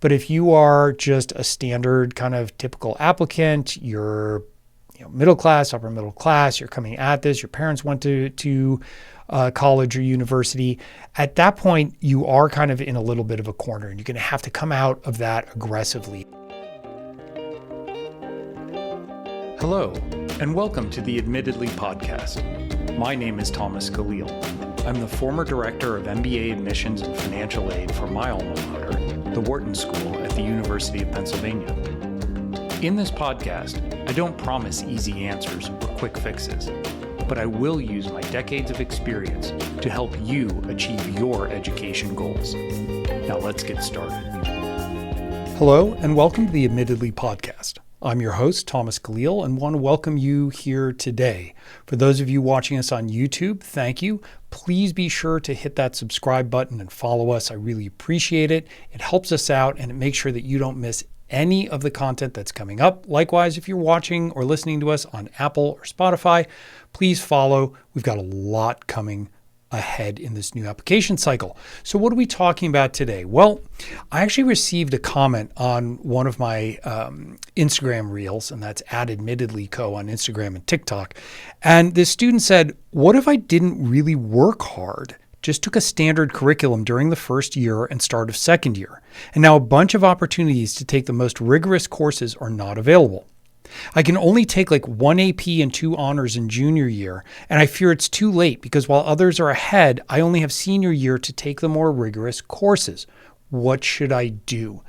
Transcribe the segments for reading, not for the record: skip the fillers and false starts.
But if you are just a standard kind of typical applicant, you're middle class, upper middle class, you're coming at this, your parents went to college or university, at that point, you are kind of in a little bit of a corner and you're going to have to come out of that aggressively. Hello, and welcome to the Admittedly podcast. My name is Thomas Caleel. I'm the former Director of MBA Admissions and Financial Aid for my alma mater, the Wharton School at the University of Pennsylvania. In this podcast, I don't promise easy answers or quick fixes, but I will use my decades of experience to help you achieve your education goals. Now let's get started. Hello, and welcome to the Admittedly podcast. I'm your host, Thomas Caleel, and want to welcome you here today. For those of you watching us on YouTube, thank you. Please be sure to hit that subscribe button and follow us. I really appreciate it. It helps us out and it makes sure that you don't miss any of the content that's coming up. Likewise, if you're watching or listening to us on Apple or Spotify, please follow. We've got a lot coming ahead in this new application cycle. So what are we talking about today? Well, I actually received a comment on one of my Instagram reels, and that's @admittedlyco on Instagram and TikTok. And this student said, what if I didn't really work hard? Just took a standard curriculum during the first year and start of second year. And now a bunch of opportunities to take the most rigorous courses are not available. I can only take like 1 AP and 2 honors in junior year, and I fear it's too late because while others are ahead, I only have senior year to take the more rigorous courses. What should I do?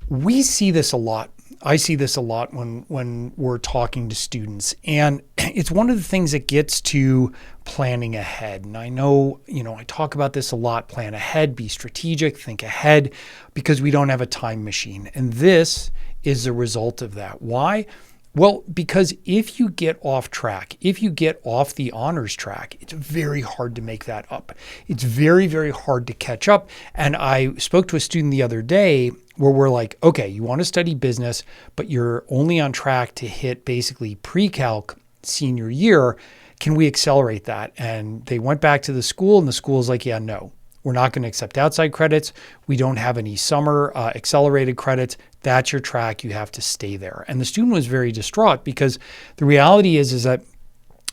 We see this a lot. I see this a lot when we're talking to students, and it's one of the things that gets to planning ahead. And I know, I talk about this a lot, plan ahead, be strategic, think ahead, because we don't have a time machine. And this is a result of that. Why? Well, because if you get off track, if you get off the honors track, it's very hard to make that up. It's very, very hard to catch up. And I spoke to a student the other day where we're like, okay, you want to study business, but you're only on track to hit basically pre-calc senior year. Can we accelerate that? And they went back to the school and the school's like, yeah, no. We're not going to accept outside credits. We don't have any summer accelerated credits. That's your track. You have to stay there. And the student was very distraught because the reality is that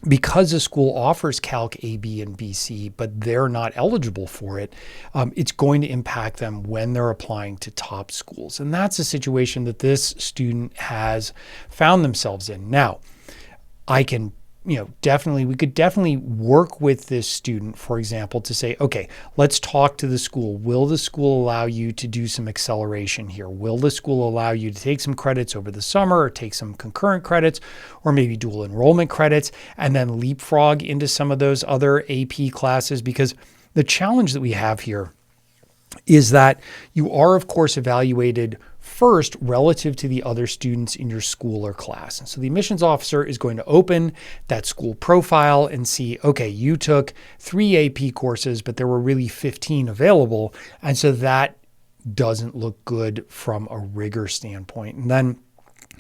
because the school offers Calc A, B, and BC, but they're not eligible for it, it's going to impact them when they're applying to top schools. And that's a situation that this student has found themselves in. Now, we could definitely work with this student, for example, to say, okay, let's talk to the school. Will the school allow you to do some acceleration here? Will the school allow you to take some credits over the summer or take some concurrent credits or maybe dual enrollment credits and then leapfrog into some of those other AP classes? Because the challenge that we have here is that you are, of course, evaluated first relative to the other students in your school or class. And so the admissions officer is going to open that school profile and see, okay, you took 3 AP courses, but there were really 15 available. And so that doesn't look good from a rigor standpoint. And then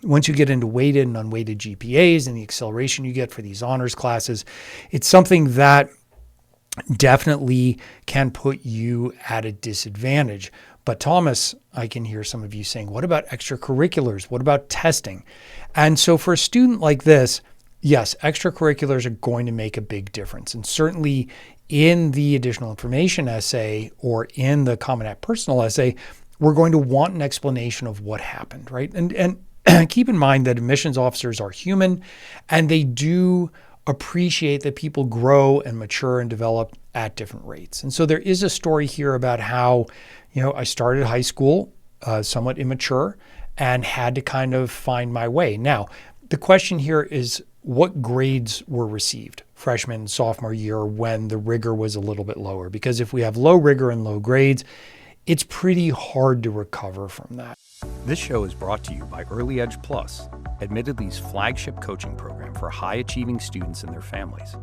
once you get into weighted and unweighted GPAs and the acceleration you get for these honors classes, it's something that definitely can put you at a disadvantage. But Thomas, I can hear some of you saying, what about extracurriculars? What about testing? And so for a student like this, yes, extracurriculars are going to make a big difference. And certainly in the additional information essay or in the Common App personal essay, we're going to want an explanation of what happened, right? And keep in mind that admissions officers are human and they do appreciate that people grow and mature and develop at different rates. And so there is a story here about how, I started high school somewhat immature and had to kind of find my way. Now, the question here is what grades were received freshman and sophomore year when the rigor was a little bit lower? Because if we have low rigor and low grades, it's pretty hard to recover from that. This show is brought to you by Early Edge Plus, Admittedly's flagship coaching program for high-achieving students and their families.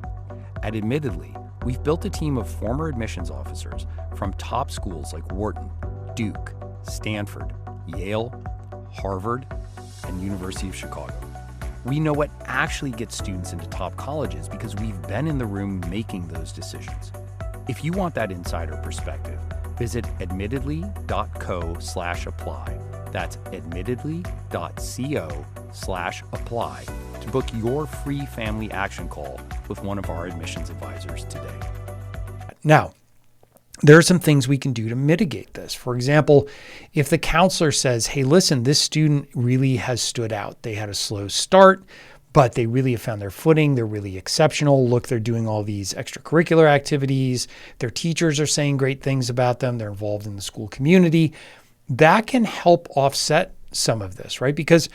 At Admittedly, we've built a team of former admissions officers from top schools like Wharton, Duke, Stanford, Yale, Harvard, and University of Chicago. We know what actually gets students into top colleges because we've been in the room making those decisions. If you want that insider perspective, Visit admittedly.co/apply. That's admittedly.co/apply to book your free family action call with one of our admissions advisors today. Now, there are some things we can do to mitigate this. For example, if the counselor says, hey, listen, this student really has stood out. They had a slow start, but they really have found their footing. They're really exceptional. Look, they're doing all these extracurricular activities. Their teachers are saying great things about them. They're involved in the school community. That can help offset some of this, right? Because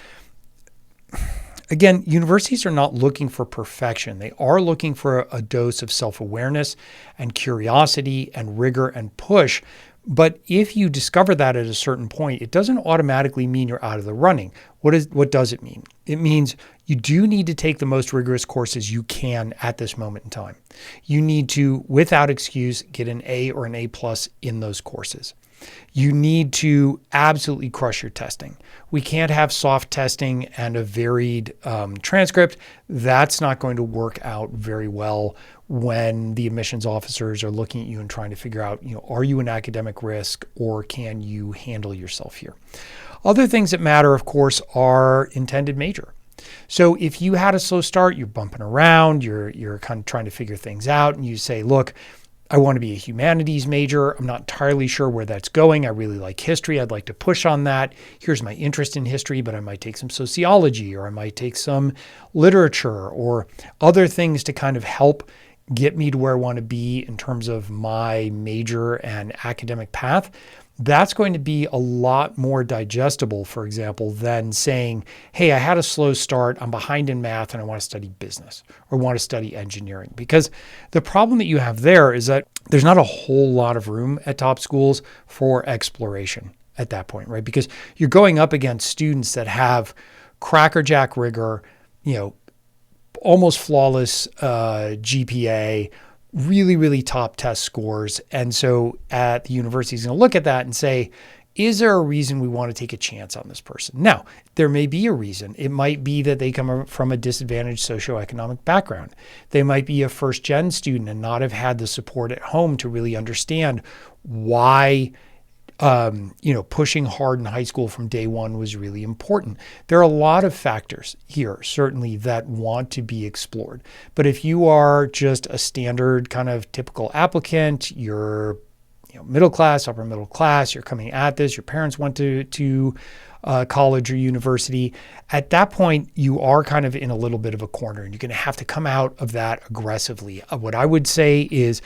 again, universities are not looking for perfection. They are looking for a dose of self-awareness and curiosity and rigor and push. But if you discover that at a certain point, it doesn't automatically mean you're out of the running. What does it mean? It means you do need to take the most rigorous courses you can at this moment in time. You need to, without excuse, get an A or an A+ in those courses. You need to absolutely crush your testing. We can't have soft testing and a varied transcript. That's not going to work out very well when the admissions officers are looking at you and trying to figure out, are you an academic risk or can you handle yourself here? Other things that matter, of course, are intended major. So if you had a slow start, you're bumping around, you're kind of trying to figure things out, and you say, look, I want to be a humanities major. I'm not entirely sure where that's going. I really like history. I'd like to push on that. Here's my interest in history, but I might take some sociology, or I might take some literature or other things to kind of help get me to where I want to be in terms of my major and academic path. That's going to be a lot more digestible, for example, than saying, hey, I had a slow start, I'm behind in math, and I want to study business or want to study engineering. Because the problem that you have there is that there's not a whole lot of room at top schools for exploration at that point, right? Because you're going up against students that have crackerjack rigor, almost flawless GPA, really, really top test scores. And so at the university is going to look at that and say, is there a reason we want to take a chance on this person? Now, there may be a reason. It might be that they come from a disadvantaged socioeconomic background. They might be a first-gen student and not have had the support at home to really understand why pushing hard in high school from day one was really important. There are a lot of factors here, certainly, that want to be explored. But if you are just a standard kind of typical applicant, you're middle class, upper middle class, you're coming at this, your parents went to college or university, at that point, you are kind of in a little bit of a corner, and you're going to have to come out of that aggressively. What I would say is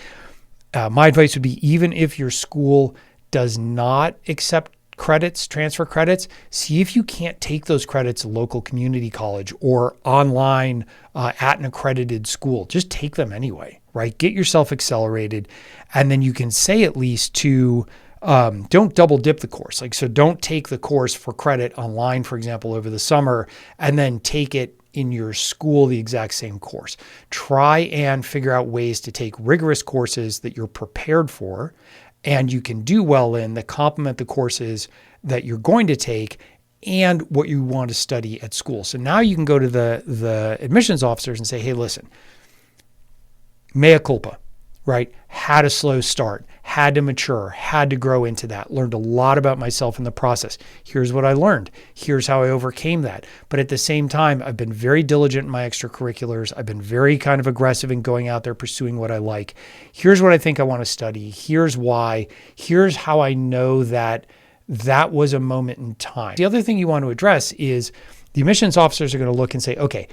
my advice would be, even if your school does not accept credits, transfer credits, see if you can't take those credits at local community college or online at an accredited school. Just take them anyway, right? Get yourself accelerated. And then you can say at least to don't double dip the course. So don't take the course for credit online, for example, over the summer, and then take it in your school, the exact same course. Try and figure out ways to take rigorous courses that you're prepared for and you can do well in, that complement the courses that you're going to take and what you want to study at school. So now you can go to the admissions officers and say, hey, listen, mea culpa, right? Had a slow start, had to mature, had to grow into that, learned a lot about myself in the process. Here's what I learned. Here's how I overcame that. But at the same time, I've been very diligent in my extracurriculars. I've been very kind of aggressive in going out there, pursuing what I like. Here's what I think I want to study. Here's why. Here's how I know that that was a moment in time. The other thing you want to address is the admissions officers are going to look and say, okay,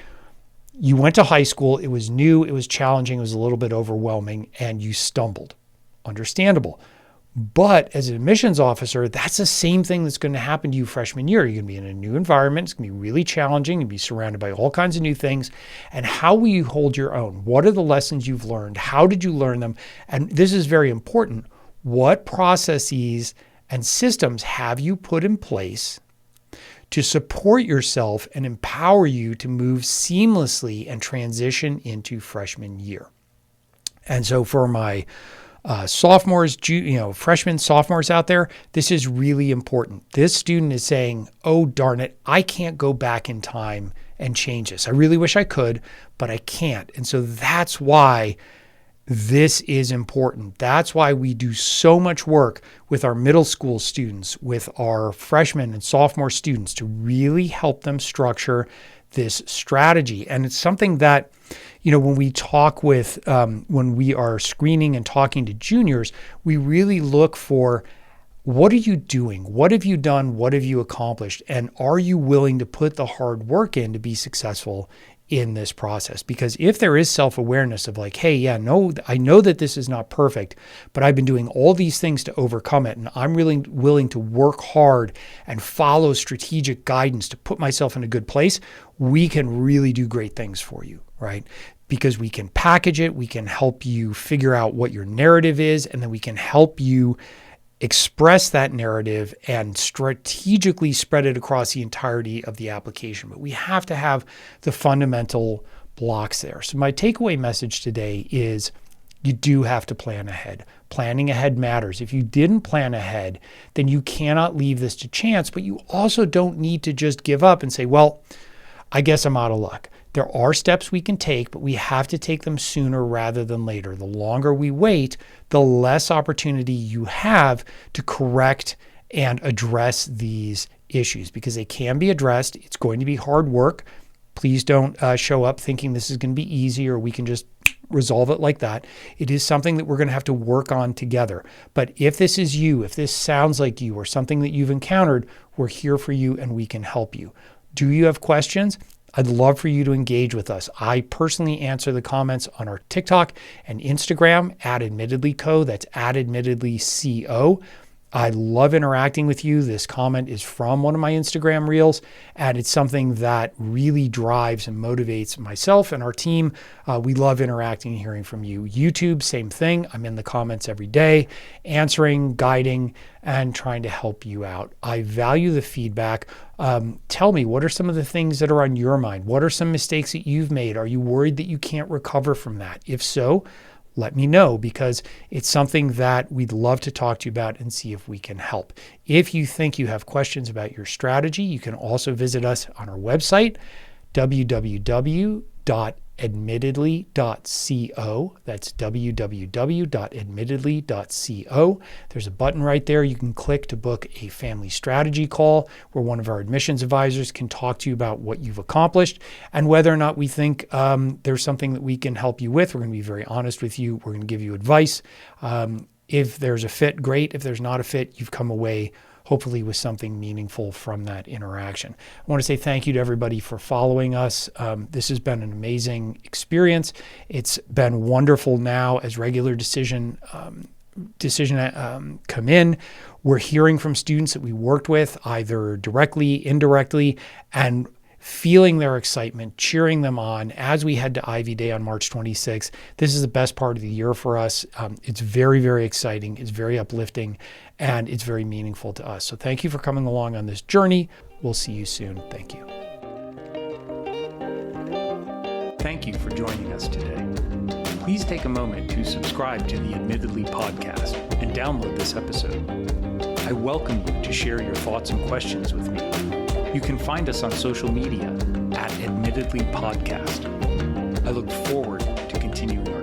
you went to high school, it was new, it was challenging, it was a little bit overwhelming, and you stumbled. Understandable. But as an admissions officer, that's the same thing that's going to happen to you freshman year. You're going to be in a new environment. It's going to be really challenging. You'll be surrounded by all kinds of new things. And how will you hold your own? What are the lessons you've learned? How did you learn them? And this is very important. What processes and systems have you put in place to support yourself and empower you to move seamlessly and transition into freshman year? And so for my sophomores, freshmen, sophomores out there, this is really important. This student is saying, oh, darn it, I can't go back in time and change this. I really wish I could, but I can't. And so that's why This is important. That's why we do so much work with our middle school students, with our freshmen and sophomore students to really help them structure this strategy. And it's something that, when we talk with, when we are screening and talking to juniors, we really look for, what are you doing? What have you done? What have you accomplished? And are you willing to put the hard work in to be successful in this process? Because if there is self-awareness of like, hey, yeah, no, I know that this is not perfect, but I've been doing all these things to overcome it. And I'm really willing to work hard and follow strategic guidance to put myself in a good place. We can really do great things for you, right? Because we can package it. We can help you figure out what your narrative is, and then we can help you express that narrative and strategically spread it across the entirety of the application. But we have to have the fundamental blocks there. So my takeaway message today is you do have to plan ahead. Planning ahead matters. If you didn't plan ahead, then you cannot leave this to chance, but you also don't need to just give up and say, well, I guess I'm out of luck. There are steps we can take, but we have to take them sooner rather than later. The longer we wait, the less opportunity you have to correct and address these issues, because they can be addressed. It's going to be hard work. Please don't show up thinking this is going to be easy or we can just resolve it like that. It is something that we're going to have to work on together. But if this is you, if this sounds like you or something that you've encountered, we're here for you and we can help you. Do you have questions? I'd love for you to engage with us. I personally answer the comments on our TikTok and Instagram @admittedlyco. That's @admittedlyco. I love interacting with you. This comment is from one of my Instagram reels, and it's something that really drives and motivates myself and our team. We love interacting and hearing from you. YouTube, same thing. I'm in the comments every day, answering, guiding, and trying to help you out. I value the feedback. Tell me, what are some of the things that are on your mind? What are some mistakes that you've made? Are you worried that you can't recover from that? If so, let me know, because it's something that we'd love to talk to you about and see if we can help. If you think you have questions about your strategy, you can also visit us on our website, www.admittedly.co. That's www.admittedly.co. There's a button right there you can click to book a family strategy call where one of our admissions advisors can talk to you about what you've accomplished and whether or not we think there's something that we can help you with. We're going to be very honest with you. We're going to give you advice. If there's a fit, great. If there's not a fit, you've come away hopefully with something meaningful from that interaction. I want to say thank you to everybody for following us. This has been an amazing experience. It's been wonderful now as regular decision come in. We're hearing from students that we worked with either directly, indirectly, and feeling their excitement, cheering them on as we head to Ivy Day on March 26th. This is the best part of the year for us. It's very, very exciting. It's very uplifting, and it's very meaningful to us. So thank you for coming along on this journey. We'll see you soon. Thank you. Thank you for joining us today. Please take a moment to subscribe to the Admittedly podcast and download this episode. I welcome you to share your thoughts and questions with me. You can find us on social media @AdmittedlyPodcast. I look forward to continuing our